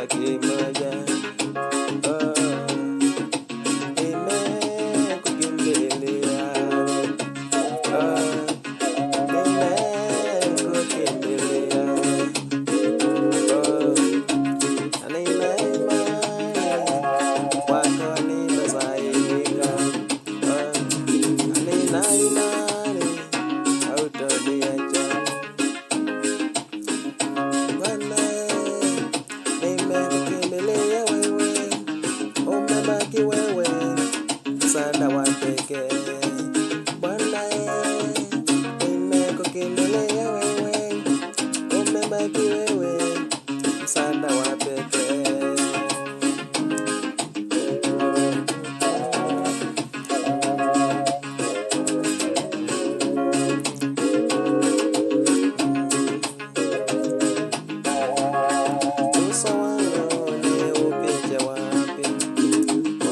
chumba kimoja. Nimekukimbilia, nimekukimbilia, nina imani kwako nitasaidika, nina imani hautoniacha. Bwana, nimekukimbilia wewe, umebaki wewe, msaada wa pekee. Bwana, nimekukimbilia wewe, umebaki wewe, msaada wa pekee. Uso wangu niufiche wapi?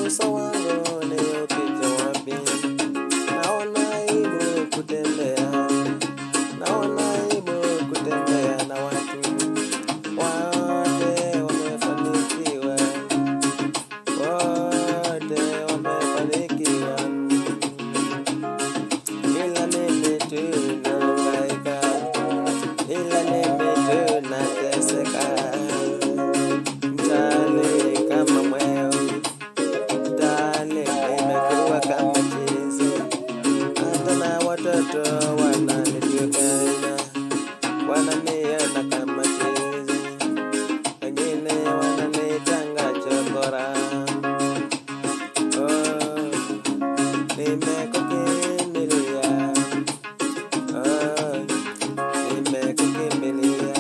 Uso wangu niufiche wapi? Naona aibu kutembea, naona aibu kutembea na watu wote wamefanikiwa, wote wamefanikiwa, ila mimi tu nahangaika, ila mimi tu nateseka. Mtaani kama mweo, mtaani nimekuwa kama chizi, hata na watoto wananitukana, wananiona kama chizi, wengine wananitanga chokora. Nimekukimbilia, nimekukimbilia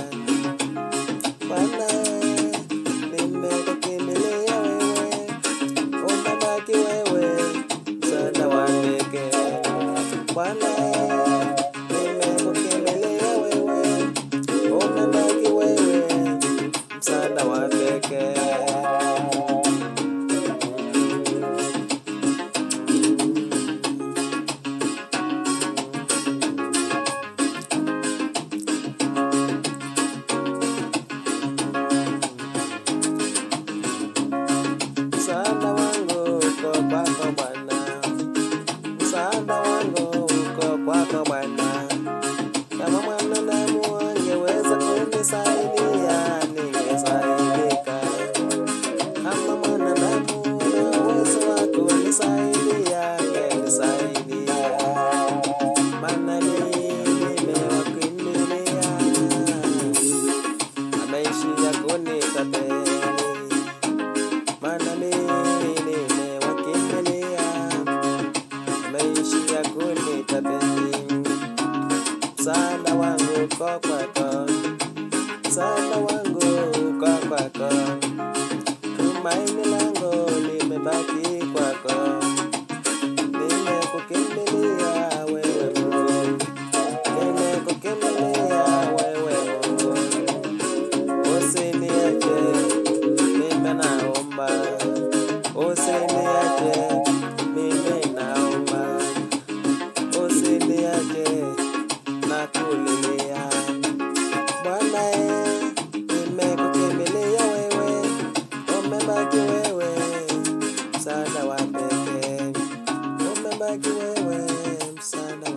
Bwana, nimekukimbilia wewe, umebaki wewe, msaada wa pekee. Bwana, nimekukimbilia wewe, umebaki wewe, msaada wa pekee. Msaada wangu uko kwako Bwana, msaada wangu uko kwako Bwana. Kama mwanadamu angeweza kunisaidia, ningesaidika. Kama mwanadamu ana uwezo wa kunisaidia, angenisaidia. Maana nimewakimbilia, ameishia kunitapeli. Maana mimi nimewakimbilia, ameishia kunitapeli. Msaada wangu uko kwako, msaada wangu uko kwako, tumaini langu limebaki kwako. Nimekukimbilia wewe Mungu, nimekukimbilia wewe Mungu, usiniache, mimi naomba, usiniache, mimi naomba, usiniache, nakulilia. Bwana, nimekukimbilia wewe, umebaki wewe, msaada wa pekee, umebaki wewe, msaada